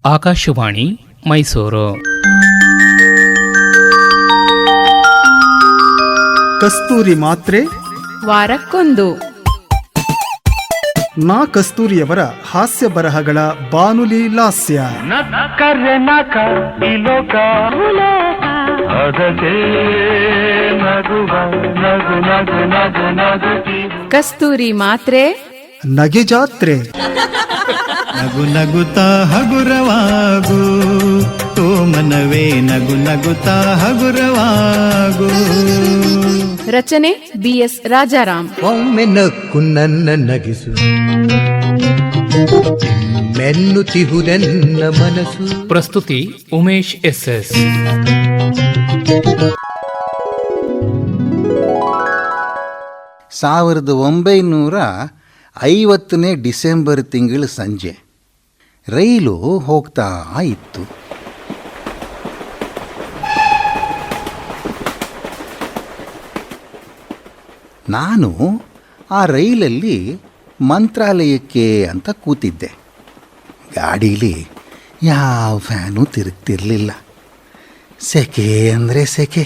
ಆಕಾಶವಾಣಿ ಮೈಸೂರು. ಕಸ್ತೂರಿ ಮಾತ್ರೆ ವಾರಕ್ಕೊಂದು. ನಾ ಕಸ್ತೂರಿಯವರ ಹಾಸ್ಯ ಬರಹಗಳ ಬಾನುಲಿ ಲಾಸ್ಯ. ಕಸ್ತೂರಿ ಮಾತ್ರೆ ನಗೆ ಜಾತ್ರೆ. ನಗು ನಗುತ್ತಾ ಹಗುರವಾಗು ತೋ ಮನವೇ ನಗು ನಗುತ್ತಾ ಹಗುರವಾಗು. ರಚನೆ BS ರಾಜಾರಾಮ್. ಒಮ್ಮೆ ನಕ್ಕು ನನ್ನ ನಗಿಸು ಮೆನ್ನುತ್ತಿಹುದೆನ್ನ ಮನಸ್ಸು. ಪ್ರಸ್ತುತಿ ಉಮೇಶ್ SS. 1950ನೇ ಡಿಸೆಂಬರ್ ತಿಂಗಳ ಸಂಜೆ ರೈಲು ಹೋಗ್ತಾ ಇತ್ತು. ನಾನು ಆ ರೈಲಲ್ಲಿ ಮಂತ್ರಾಲಯಕ್ಕೆ ಅಂತ ಕೂತಿದ್ದೆ. ಗಾಡೀಲಿ ಯಾವ ಫ್ಯಾನು ತಿರುಗ್ತಿರಲಿಲ್ಲ. ಸೆಕೆ ಅಂದರೆ ಸೆಕೆ.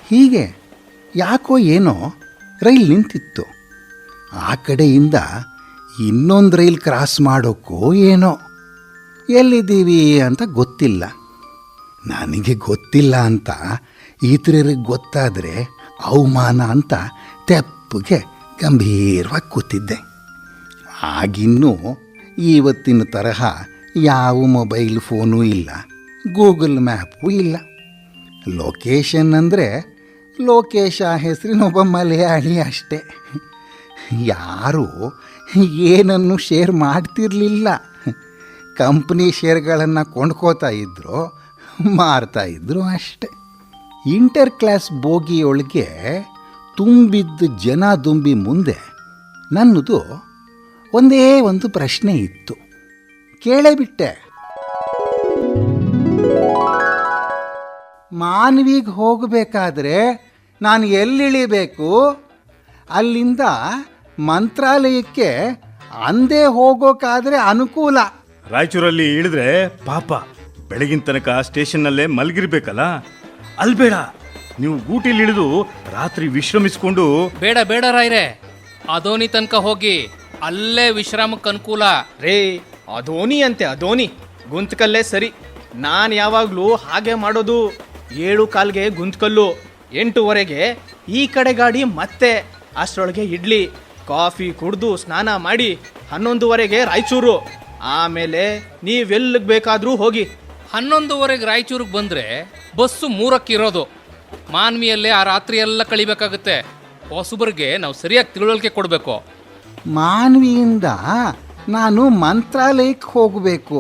ಹೀಗೆ ಯಾಕೋ ಏನೋ ರೈಲ್ ನಿಂತಿತ್ತು. ಆ ಕಡೆಯಿಂದ ಇನ್ನೊಂದು ರೈಲ್ ಕ್ರಾಸ್ ಮಾಡೋಕ್ಕೋ ಏನೋ. ಎಲ್ಲಿದ್ದೀವಿ ಅಂತ ಗೊತ್ತಿಲ್ಲ. ನನಗೆ ಗೊತ್ತಿಲ್ಲ ಅಂತ ಇತರರಿಗೆ ಗೊತ್ತಾದರೆ ಅವಮಾನ ಅಂತ ತೆಪ್ಪಗೆ ಗಂಭೀರವಾಗಿ ಕೂತಿದ್ದೆ. ಆಗಿನ್ನೂ ಇವತ್ತಿನ ತರಹ ಯಾವ ಮೊಬೈಲ್ ಫೋನೂ ಇಲ್ಲ, ಗೂಗಲ್ ಮ್ಯಾಪು ಇಲ್ಲ. ಲೊಕೇಶನ್ ಅಂದರೆ ಲೋಕೇಶ ಹೆಸರಿನೊಬ್ಬ ಮಲಯಾಳಿ ಅಷ್ಟೇ. ಯಾರೂ ಏನನ್ನು ಶೇರ್ ಮಾಡ್ತಿರಲಿಲ್ಲ. ಕಂಪ್ನಿ ಶೇರ್ಗಳನ್ನು ಕೊಂಡ್ಕೋತಾ ಇದ್ರು, ಮಾರ್ತಾಯಿದ್ರು ಅಷ್ಟೆ. ಇಂಟರ್ ಕ್ಲಾಸ್ ಬೋಗಿಯೊಳಗೆ ತುಂಬಿದ್ದ ಜನ ದುಂಬಿ ಮುಂದೆ ನನ್ನದು ಒಂದೇ ಒಂದು ಪ್ರಶ್ನೆ ಇತ್ತು. ಕೇಳೇಬಿಟ್ಟೆ. ಮಾನ್ವಿಗೆ ಹೋಗಬೇಕಾದ್ರೆ ನಾನು ಎಲ್ಲಿಳಿಬೇಕು? ಅಲ್ಲಿಂದ ಮಂತ್ರಾಲಯಕ್ಕೆ ಅಂದೇ ಹೋಗೋಕ್ಕಾದ್ರೆ ಅನುಕೂಲ. ರಾಯಚೂರಲ್ಲಿ ಇಳಿದ್ರೆ ಪಾಪ ಬೆಳಗಿನ ತನಕ ಸ್ಟೇಷನ್ನಲ್ಲೇ ಮಲಗಿರ್ಬೇಕಲ್ಲ. ಅಲ್ಬೇಡ, ನೀವು ಗೂಟಿಲಿ ಇಳಿದು ರಾತ್ರಿ ವಿಶ್ರಮಿಸ್ಕೊಂಡು. ಬೇಡ ಬೇಡ ರಾಯ್ರೆ, ಅದೋನಿ ತನಕ ಹೋಗಿ ಅಲ್ಲೇ ವಿಶ್ರಾಮಕ್ಕೆ ಅನುಕೂಲ. ರೇ, ಅದೋನಿ ಅಂತೆ ಅದೋನಿ, ಗುಂತ್ಕಲ್ಲೇ ಸರಿ. ನಾನು ಯಾವಾಗಲೂ ಹಾಗೆ ಮಾಡೋದು. 7:15ಗೆ ಗುಂತ್ಕಲ್ಲು, 8:00ಗೆ ಈ ಕಡೆ ಗಾಡಿ, ಮತ್ತೆ ಅಷ್ಟರೊಳಗೆ ಇಡ್ಲಿ ಕಾಫಿ ಕುಡ್ದು ಸ್ನಾನ ಮಾಡಿ 11:00ಗೆ ರಾಯಚೂರು. ಆಮೇಲೆ ನೀವೆಲ್ಲಿಗೆ ಬೇಕಾದರೂ ಹೋಗಿ. 11:00ಗೆ ರಾಯಚೂರಿಗೆ ಬಂದರೆ ಬಸ್ಸು 3ಕ್ಕೆ ಇರೋದು. ಮಾನ್ವಿಯಲ್ಲೇ ಆ ರಾತ್ರಿ ಎಲ್ಲ ಕಳಿಬೇಕಾಗುತ್ತೆ. ಹೊಸಬರಿಗೆ ನಾವು ಸರಿಯಾಗಿ ತಿಳುವಳಿಕೆ ಕೊಡಬೇಕು. ಮಾನ್ವಿಯಿಂದ ನಾನು ಮಂತ್ರಾಲಯಕ್ಕೆ ಹೋಗಬೇಕು,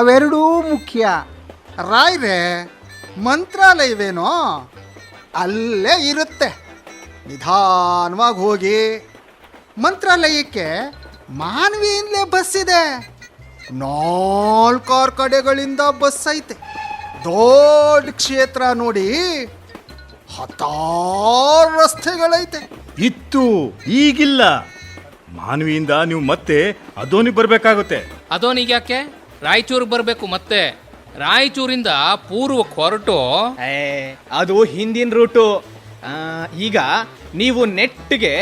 ಅವೆರಡೂ ಮುಖ್ಯ. ರಾಯ್ರೆ, ಮಂತ್ರಾಲಯವೇನೋ ಅಲ್ಲೇ ಇರುತ್ತೆ. ನಿಧಾನವಾಗಿ ಹೋಗಿ. ಮಂತ್ರಾಲಯಕ್ಕೆ ಮಾನ್ವಿಯಿಂದಲೇ ಬಸ್ ಇದೆ. 4 ಕಡೆಗಳಿಂದ ಬಸ್ ಐತೆ. ದೊಡ್ಡ ಕ್ಷೇತ್ರ ನೋಡಿ, 10 ರಸ್ತೆಗಳೈತೆ. ಇತ್ತು, ಈಗಿಲ್ಲ. ಮಾನವಿಯಿಂದ ನೀವು ಮತ್ತೆ ಅದೋನಿ ಬರಬೇಕಾಗುತ್ತೆ. ಅದೋನಿಗೆ ಯಾಕೆ? ರಾಯಚೂರಿಗೆ ಬರಬೇಕು. ಮತ್ತೆ ರಾಯಚೂರಿಂದ ಪೂರ್ವಕ್ಕೆ ಹೊರಟು ಅದು ಹಿಂದಿನ ರೂಟು. ಈಗ ನೀವು ನೆಟ್ಗೆ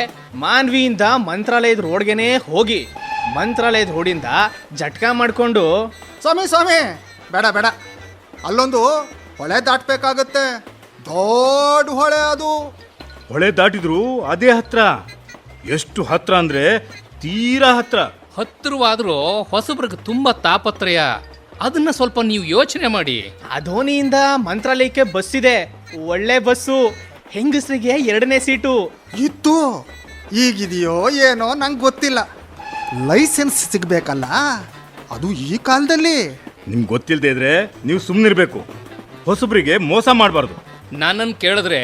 ಮಾನ್ವಿಯಿಂದ ಮಂತ್ರಾಲಯದ ರೋಡ್ಗೆನೇ ಹೋಗಿ. ಮಂತ್ರಾಲಯದ ರೋಡಿಂದ ಜಟ್ಕಾ ಮಾಡಿಕೊಂಡು. ಸ್ವಾಮಿ ಬೇಡ ಬೇಡ, ಅಲ್ಲೊಂದು ಹೊಳೆ ದಾಟಬೇಕಾಗತ್ತೆ. ದೊಡ್ಡ ಹೊಳೆ ಅದು. ಹೊಳೆ ದಾಟಿದ್ರು ಅದೇ ಹತ್ರ. ಎಷ್ಟು ಹತ್ರ ಅಂದ್ರೆ ತೀರಾ ಹತ್ರ. ಹತ್ತಿರವಾದರೂ ಹೊಸಬ್ರಿಗೆ ತುಂಬ ತಾಪತ್ರಯ. ಅದನ್ನ ಸ್ವಲ್ಪ ನೀವು ಯೋಚನೆ ಮಾಡಿ. ಅದೋನಿಯಿಂದ ಮಂತ್ರಾಲಯಕ್ಕೆ ಬಸ್ ಇದೆ, ಒಳ್ಳೆ ಬಸ್ಸು. ಹೆಂಗಸರಿಗೆ 2ನೇ ಸೀಟು ಇತ್ತು. ಈಗಿದೆಯೋ ಏನೋ ನಂಗೆ ಗೊತ್ತಿಲ್ಲ. ಲೈಸೆನ್ಸ್ ಸಿಗಬೇಕಲ್ಲ, ಅದು ಈ ಕಾಲದಲ್ಲಿ. ನಿಮ್ಗೆ ಗೊತ್ತಿಲ್ಲದೆ ಇದ್ರೆ ನೀವು ಸುಮ್ಮನಿರ್ಬೇಕು. ಹೊಸಬ್ರಿಗೆ ಮೋಸ ಮಾಡಬಾರ್ದು. ನನ್ನನ್ನು ಕೇಳಿದ್ರೆ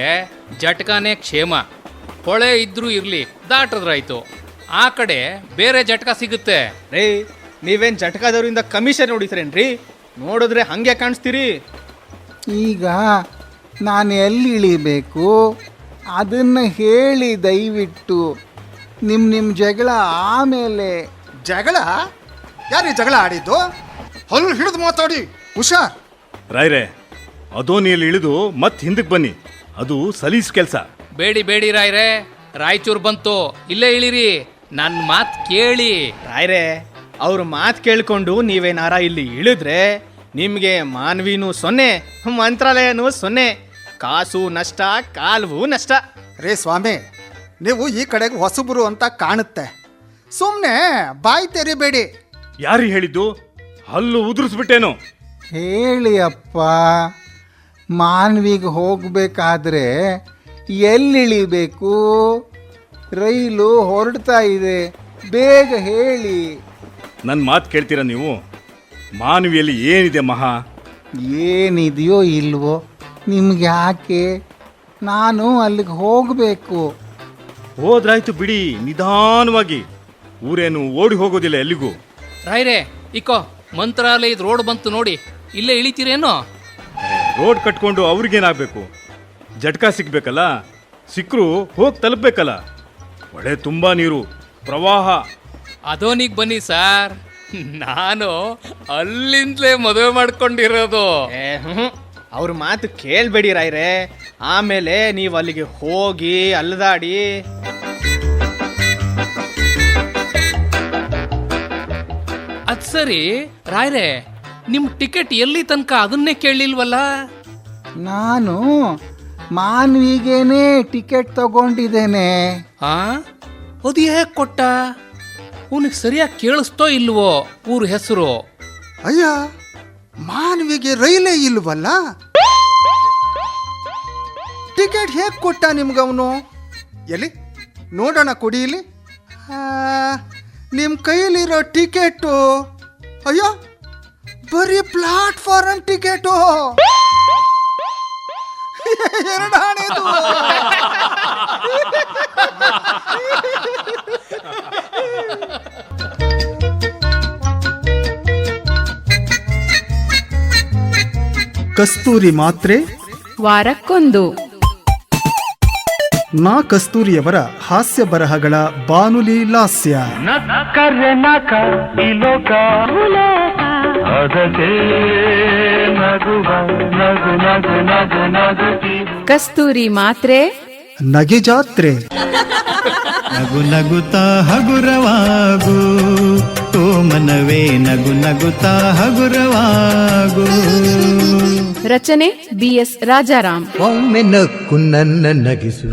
ಜಟ್ಕಾನೇ ಕ್ಷೇಮ. ಹೊಳೆ ಇದ್ರೂ ಇರಲಿ, ದಾಟಿದ್ರಾಯ್ತು. ಆ ಕಡೆ ಬೇರೆ ಜಟ್ಕ ಸಿಗುತ್ತೆ. ರೇ, ನೀವೇನು ಜಟ್ಕಾದವರಿಂದ ಕಮಿಷನ್ ಹೊಡಿತೀರೇನ್ರಿ? ನೋಡಿದ್ರೆ ಹಂಗೆ ಕಾಣಿಸ್ತೀರಿ. ಈಗ ನಾನು ಎಲ್ಲಿ ಇಳಿಬೇಕು ಅದನ್ನು ಹೇಳಿ ದಯವಿಟ್ಟು. ನಿಮ್ಮ ಜಗಳ ಆಮೇಲೆ. ಜಗಳ? ಯಾರು ಜಗಳ ಆಡಿದ್ದು? ಹಲ್ಲು ಹಿಡಿದು ಮಾತಾಡಿ ಹುಷಾರ್. ರಾಯ್ರೆ ಅದೋನಿಯಲ್ಲಿ ಇಳಿದು ಮತ್ತೆ ಹಿಂದಕ್ಕೆ ಬನ್ನಿ, ಅದು ಸಲೀಸ್ ಕೆಲಸ. ಬೇಡಿ ಬೇಡಿ ರಾಯ್ರೆ, ರಾಯಚೂರು ಬಂತು, ಇಲ್ಲೇ ಇಳಿರಿ, ನನ್ನ ಮಾತು ಕೇಳಿ. ರಾಯ್ರೆ ಅವ್ರ ಮಾತು ಕೇಳ್ಕೊಂಡು ನೀವೇನಾರ ಇಲ್ಲಿ ಇಳಿದ್ರೆ ನಿಮಗೆ ಮಾನ್ವಿನೂ 0, ಮಂತ್ರಾಲಯನೂ 0, ಕಾಸು ನಷ್ಟ, ಕಾಲ್ವೂ ನಷ್ಟ. ರೇ ಸ್ವಾಮಿ, ನೀವು ಈ ಕಡೆಗೆ ಹೊಸಬರು ಅಂತ ಕಾಣುತ್ತೆ, ಸುಮ್ಮನೆ ಬಾಯಿ ತೆರಿಬೇಡಿ. ಯಾರು ಹೇಳಿದ್ದು? ಹಲ್ಲು ಉದುರಿಸ್ಬಿಟ್ಟೇನು? ಹೇಳಿ ಅಪ್ಪ, ಮಾನ್ವಿಗೆ ಹೋಗಬೇಕಾದ್ರೆ ಎಲ್ಲಿಳಿಬೇಕು? ರೈಲು ಹೊರಡ್ತಾ ಇದೆ, ಬೇಗ ಹೇಳಿ. ನನ್ನ ಮಾತು ಕೇಳ್ತೀರಾ ನೀವು? ಮಾನವಿಯಲ್ಲಿ ಏನಿದೆ ಮಹಾ? ಏನಿದೆಯೋ ಇಲ್ವೋ ನಿಮ್ಗೆ ಯಾಕೆ? ನಾನು ಅಲ್ಲಿಗೆ ಹೋಗಬೇಕು. ಹೋದ್ರಾಯ್ತು ಬಿಡಿ, ನಿಧಾನವಾಗಿ. ಊರೇನು ಓಡಿ ಹೋಗೋದಿಲ್ಲ ಎಲ್ಲಿಗೂ. ರಾಯ್ರೆ ಇಕೋ, ಮಂತ್ರಾಲಯದ ರೋಡ್ ಬಂತು ನೋಡಿ, ಇಲ್ಲೇ ಇಳಿತೀರೇನೋ? ರೋಡ್ ಕಟ್ಕೊಂಡು ಅವ್ರಿಗೇನಾಗಬೇಕು? ಜಟ್ಕಾ ಸಿಗ್ಬೇಕಲ್ಲ, ಸಿಕ್ಕರು ಹೋಗಿ ತಲುಪಬೇಕಲ್ಲ. ಹೊಳೆ ತುಂಬ ನೀರು, ಪ್ರವಾಹ. ಅದೋನಿಗೆ ಬನ್ನಿ ಸಾರ್, ನಾನು ಅಲ್ಲಿಂದಲೇ ಮದುವೆ ಮಾಡ್ಕೊಂಡಿರೋದು. ಅವ್ರ ಮಾತು ಕೇಳಬೇಡಿ ರಾಯ್ರೆ, ಆಮೇಲೆ ನೀವು ಅಲ್ಲಿಗೆ ಹೋಗಿ ಅಲ್ದಾಡಿ. ಅದ್ ಸರಿ ರಾಯ್ರೆ, ನಿಮ್ ಟಿಕೆಟ್ ಎಲ್ಲಿ ತನಕ ಅದನ್ನೇ ಕೇಳಲಿಲ್ವಲ್ಲ? ನಾನು ಮಾನ್ವಿಗೇನೆ ಟಿಕೆಟ್ ತಗೊಂಡಿದ್ದೇನೆ. ಆ ಅದು ಹೇಗೆ ಕೊಟ್ಟ? ಅವನಿಗೆ ಸರಿಯಾಗಿ ಕೇಳಿಸ್ತೋ ಇಲ್ವೋ ಊರ ಹೆಸರು? ಅಯ್ಯ, ಮಾನವಿಗೆ ರೈಲೇ ಇಲ್ವಲ್ಲ, ಟಿಕೆಟ್ ಹೇಗೆ ಕೊಟ್ಟ ನಿಮ್ಗವನು? ಎಲ್ಲಿ ನೋಡೋಣ, ಕೊಡಿ ಇಲ್ಲಿ. ನಿಮ್ಮ ಕೈಯಲ್ಲಿರೋ ಟಿಕೆಟು, ಅಯ್ಯೋ ಬರೀ ಪ್ಲಾಟ್ಫಾರಮ್ ಟಿಕೆಟು. ಎರಡಾಣಿದು. ಕಸ್ತೂರಿ ಮಾತ್ರೆ ವಾರಕ್ಕೊಂದು. ನಾ ಕಸ್ತೂರಿಯವರ ಹಾಸ್ಯ ಬರಹಗಳ ಬಾನುಲಿ ಲಾಸ್ಯ. ಕಸ್ತೂರಿ ಮಾತ್ರೆ ನಗೆ ಜಾತ್ರೆ. ನಗು ನಗುತ್ತಾ ಹಗುರವಾಗು, ತೋ ಮನವೇ ನಗು ನಗುತ್ತಾ ಹಗುರವಾಗು. ರಚನೆ BS ರಾಜಾರಾಮ್. ಒಮ್ಮೆ ನಕ್ಕು ನನ್ನ ನಗಿಸು,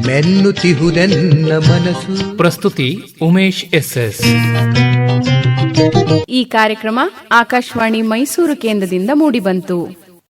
ಮೆನ್ನುತ್ತಿಹುದೆನ್ನ ಮನಸ್ಸು. ಪ್ರಸ್ತುತಿ ಉಮೇಶ್ SS. ಈ ಕಾರ್ಯಕ್ರಮ ಆಕಾಶವಾಣಿ ಮೈಸೂರು ಕೇಂದ್ರದಿಂದ ಮೂಡಿಬಂತು.